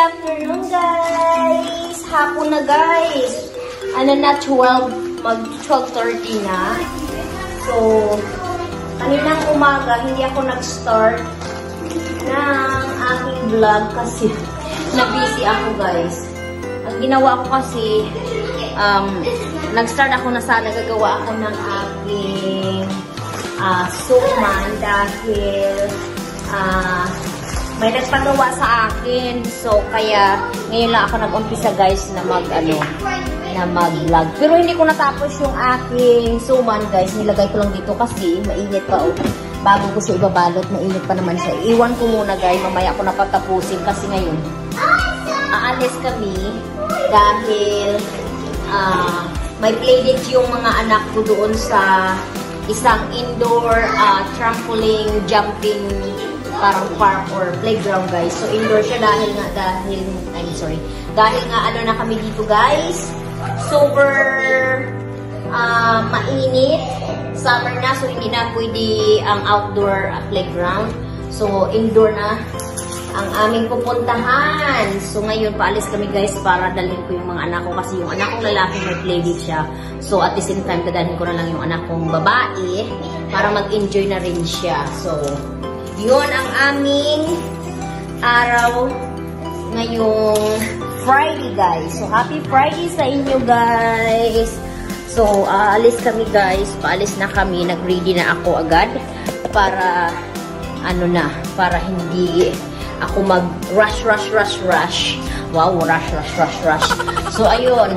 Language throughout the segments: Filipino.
afternoon, guys! Hapon na, guys! Ano na, 12:30 na. So, kaninang umaga, hindi ako nag-start ng aking vlog kasi na-busy ako, guys. Ang ginawa ko kasi, nag-start ako na sana, nagagawa ako ng aking suman dahil may nagpagawa sa akin. So, kaya ngayon lang ako nag-umpisa, guys, na mag-vlog. Pero hindi ko natapos yung aking suman, guys. Nilagay ko lang dito kasi mainit pa. Bago ko siya ibabalot, mainit pa naman siya. Iwan ko muna, guys. Mamaya ko napatapusin kasi ngayon aalis kami dahil may playdate yung mga anak ko doon sa isang indoor trampoline jumping parang park or playground, guys. So indoor siya dahil nga ano na kami dito, guys. Super mainit. Summer na, so hindi na pwede ang outdoor playground. So indoor na ang aming pupuntahan. So ngayon paalis kami, guys, para dalhin ko yung mga anak ko kasi yung anak kong lalaki may playdate siya. So at the same time dadalhin ko na lang yung anak kong babae para mag-enjoy na rin siya. So yun ang aming araw ngayong Friday, guys. So happy Friday sa inyo, guys. So aalis kami, guys. Paalis na kami. Nag-ready na ako agad para para hindi ako mag-rush. Wow, rush. So, ayun.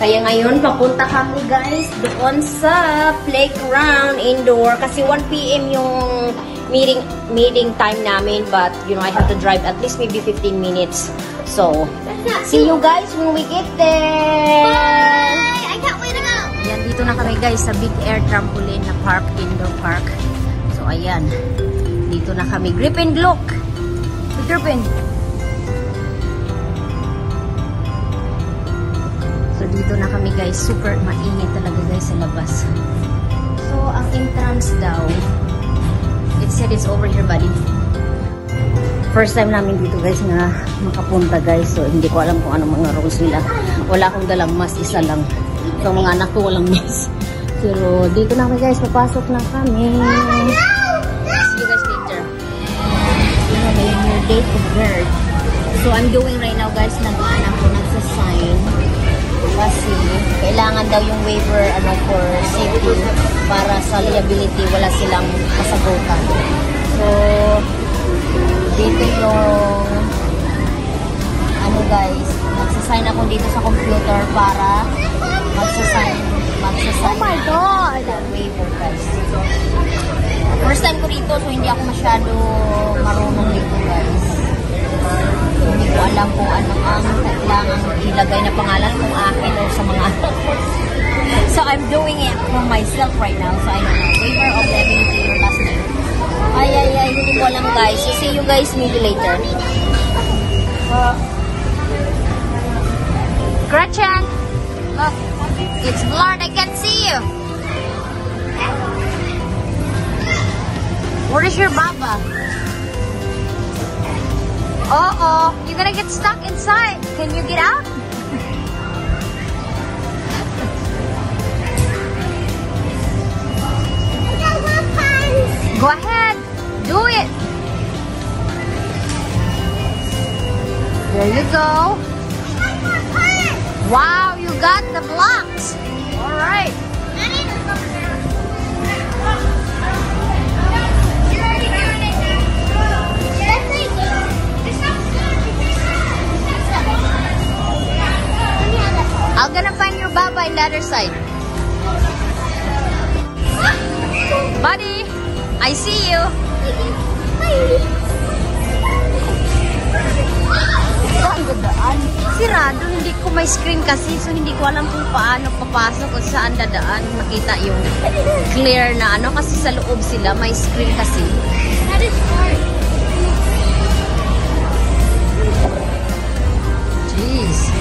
Kaya ngayon, papunta kami, guys, doon sa playground indoor. Kasi 1 PM yung meeting time namin. But, you know, I have to drive at least maybe 15 minutes. So, see you guys when we get there. Bye! I can't wait to go! Ayan, dito na kami, guys, sa Big Air Trampoline na park, indoor park. So, ayan. Dito na kami. Grip and look! Grippin. So, dito na kami, guys. Super mainit talaga, guys, sa labas. So, ang entrance daw, it said it's over here, buddy. First time namin dito, guys, na makapunta, guys. So, hindi ko alam kung anong mga rules nila. Wala akong dalang mask, isa lang. So, mga anak ko walang mask. Pero, dito na kami, guys. Papasok na kami. See you guys later. Your date of birth. So, I'm doing right now, guys, nagsasign. Kasi, kailangan daw yung waiver, for safety, para sa liability, wala silang kasagutan. So, dito yung, guys, nagsasign ako dito sa computer para magsasign. Oh my God! Waiver, guys. First time ko rito, so hindi ako masyado marunong dito, guys. Hindi ko alam kung ano ang kailangan ilagay na pangalan kung akin o sa mga anak ko. So, I'm doing it for myself right now. So, I don't know. Waiver of liability or last name. Ay, hindi ko alam, guys. So, see you guys maybe later. Gretchen! Look, it's blurred. I can't see you. Where is your baba? Uh-oh, you're gonna get stuck inside. Can you get out? Go ahead, do it. There you go. Wow, you got the blocks. All right. I'm gonna find your baba in the other side. Buddy, I see you. Saan dadaan? Sirado, hindi ko may screen kasi, so hindi ko alam kung paano papasok o saan dadaan. Makita yung clear na kasi sa loob sila, may screen kasi. That is hard. Jeez.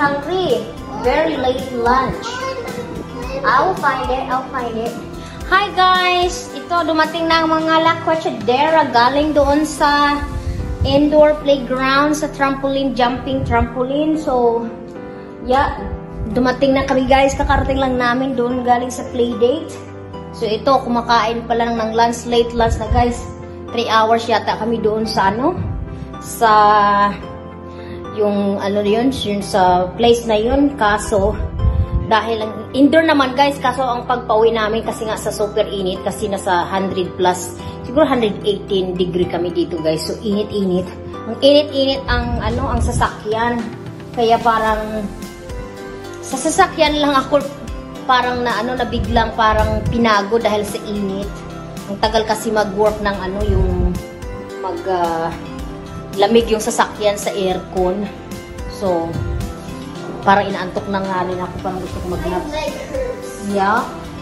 hungry. Very late lunch. I'll find it. Hi guys! Ito, dumating na ang mga La Cochadera galing doon sa indoor playground, sa jumping trampoline. So, yeah, dumating na kami guys. Kakarating lang namin doon galing sa playdate. So, ito, kumakain pa lang ng late lunch na guys. 3 hours yata kami doon sa yung sa place na yun. Kaso, dahil lang, indoor naman guys, kaso ang pagpauwi namin kasi nga sa super init, kasi nasa 100 plus, siguro 118 degree kami dito guys. So init-init. Ang init-init ang sasakyan. Kaya parang sa sasakyan lang ako parang nabiglang parang pinago dahil sa init. Ang tagal kasi mag-work ng yung lamig yung sasakyan sa aircon. So parang inaantok na nga rin ako. Parang gusto ko mag-nap.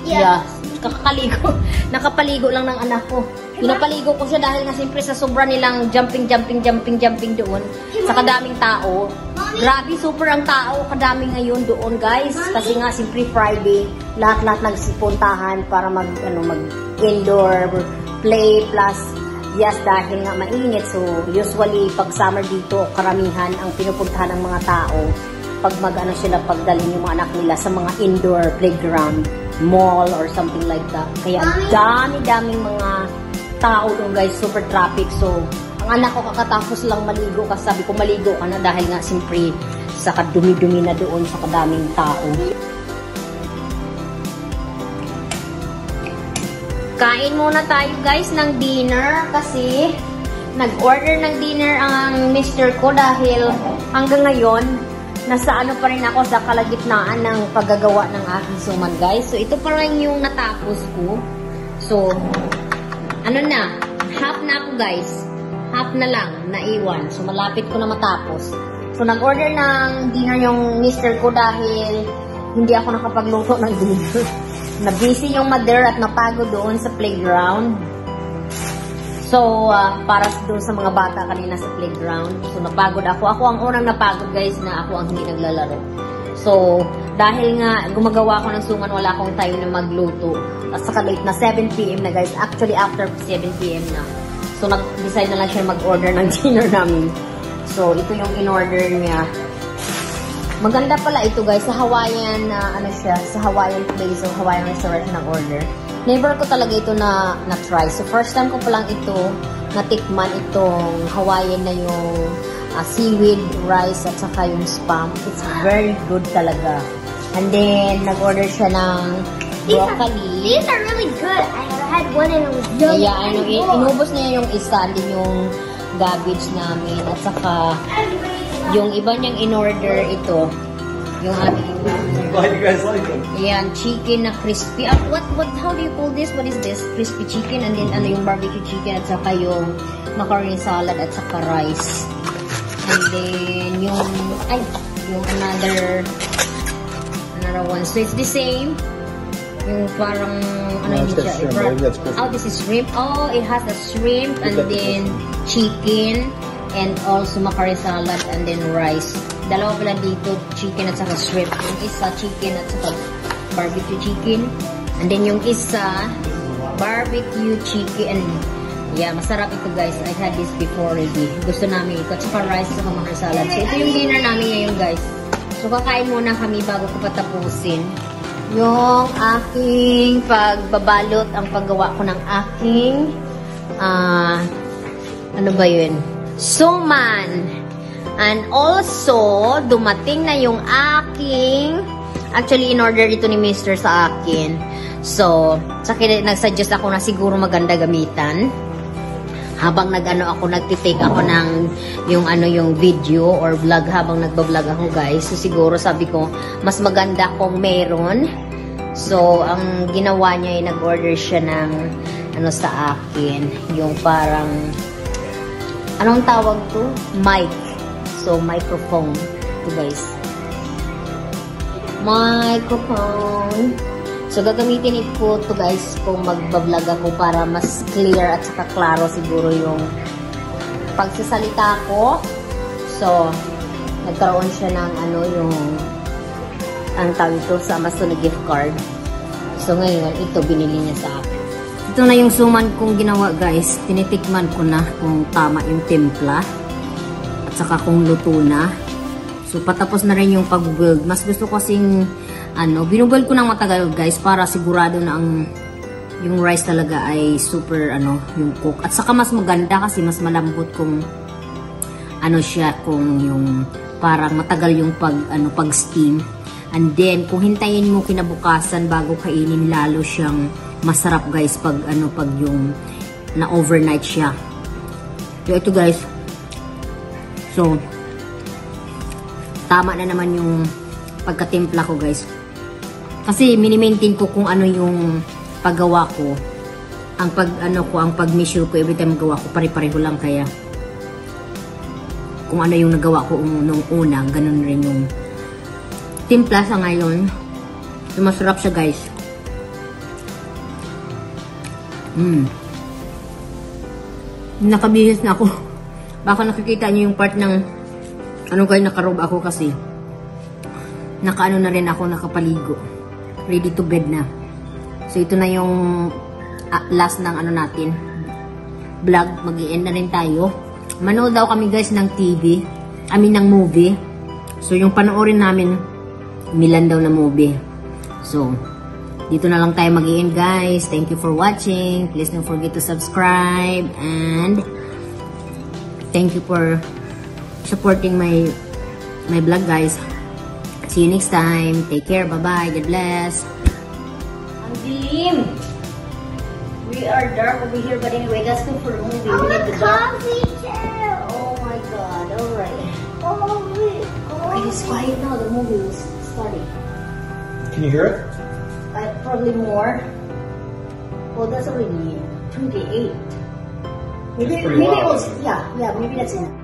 Yeah. Kakaligo. Nakapaligo lang ng anak ko. Pinapaligo ko siya dahil nga siyempre sa sobra nilang jumping doon. Sa kadaming tao. Grabe, super ang tao. Kadami ngayon doon guys. Kasi nga siyempre Friday. Lahat nagsipuntahan para mag-indoor play plus yes, dahil nga mainit. So usually pag summer dito, karamihan ang pinupuntahan ng mga tao pag sila pagdalhin yung mga anak nila sa mga indoor playground, mall or something like that. Kaya dami-daming mga tao doon guys, super traffic. So ang anak ko kakatapos lang maligo kasi sabi ko maligo ka na dahil nga simpre sa kadumi-dumi na doon sa kadaming tao. Kain muna tayo guys ng dinner kasi nag-order ng dinner ang mister ko dahil hanggang ngayon nasa pa rin ako sa kalagitnaan ng paggagawa ng aking suman guys. So ito pa rin yung natapos ko. So half na ako guys. Half na lang naiwan. So malapit ko na matapos. So nag-order ng dinner yung mister ko dahil hindi ako nakapagluto ng dinner. Na-busy yung mother at napagod doon sa playground. So, para doon sa mga bata kanina sa playground. So, napagod ako. Ako ang unang napagod guys na ako ang hindi naglalaro. So, dahil nga gumagawa ako ng suman, wala akong time na magluto. At saka late na 7 PM na guys. Actually, after 7 PM na. So, nag-decide na lang siya mag-order ng dinner namin. So, ito yung in-order niya. Maganda pala ito guys, sa Hawaiian sa Hawaiian place, so Hawaiian restaurant nag-order. Never ko talaga ito na-try. So first time ko palang ito natikman itong Hawaiian na yung seaweed rice at saka yung spam. It's very good talaga. And then nag-order siya ng broccoli. These are really good. I had one and it was yummy. Yeah, inubos niya yung isa, din yung garbage namin at saka yung iba niyang in-order ito, yung Glad you guys like them. Yan, chicken na crispy. How do you call this? What is this? Crispy chicken and then yung barbecue chicken at saka yung macaroni salad at saka rice. And then yung another one. So it's the same. Yung parang this is shrimp. Oh, it has a shrimp and then chicken. And also macaroni salad and then rice. Dalawa pala dito, chicken at saka shrimp. Yung isa, chicken at saka barbecue chicken. And then yung isa, barbecue chicken. Yeah, masarap ito guys. I had this before already. Gusto namin ito. At saka rice at saka macaroni salad. So ito yung dinner namin ngayon guys. So kakain muna kami bago ko patapusin yung aking pagbabalot, ang paggawa ko ng aking ano ba yun? Suman. And also, dumating na yung aking, actually, in-order ito ni Mr. sa akin. So, nag-suggest ako na siguro maganda gamitan. Habang nagtitake ako ng yung video or vlog habang nagbablog ako guys. So, siguro sabi ko, mas maganda kung meron. So, ang ginawa niya ay nag-order siya ng sa akin. Yung parang anong tawag to? Mic. So, microphone. Ito guys. Microphone. So, gagamitin ko to guys kung magbablog ako para mas clear at saka klaro siguro yung pagsasalita ko. So, nagkaroon siya ng ano yung ang tawag ito sa Amazon na gift card. So ngayon, ito binili niya sa akin. Ito na yung suman kong ginawa guys. Tinitikman ko na kung tama yung timpla. At saka kung luto na. So patapos na rin yung pag-build. Mas gusto ko kasing binubuild ko ng matagal guys para sigurado na yung rice talaga ay super yung cook. At saka mas maganda kasi mas malambot kung siya kung yung parang matagal yung pag-steam. And then, kung hintayin mo kinabukasan bago kainin, lalo siyang masarap guys pag yung na-overnight siya. So, ito guys. So, tama na naman yung pagkatimpla ko guys. Kasi, mini-maintain ko kung ano yung paggawa ko. Ang pag-measure ko, every time gawa ko, pare-pareho lang kaya. Kung ano yung nagawa ko nung una, ganun rin yung timpla sa ngayon. So, masarap siya guys. Nakabihis na ako. Baka nakikita niyo yung part ng guys, nakarob ako kasi nakaano na rin ako, nakapaligo. Ready to bed na. So, ito na yung last ng natin vlog. Mag-i-end na rin tayo. Manood daw kami guys ng TV. Ng movie. So, yung panoorin namin, Milan daw na movie. So, dito na lang tayo mag-i-end guys. Thank you for watching. Please don't forget to subscribe. And, thank you for supporting my vlog guys. See you next time. Take care. Bye-bye. God bless. Ang dilim. We are dark over here, but anyway, let's go for a movie. We need the dark. Oh my God! All right. Okay, it's quiet now. The movie is starting. Can you hear it? Probably more. Well, that's already 28. Maybe pretty loud. yeah. Maybe that's enough.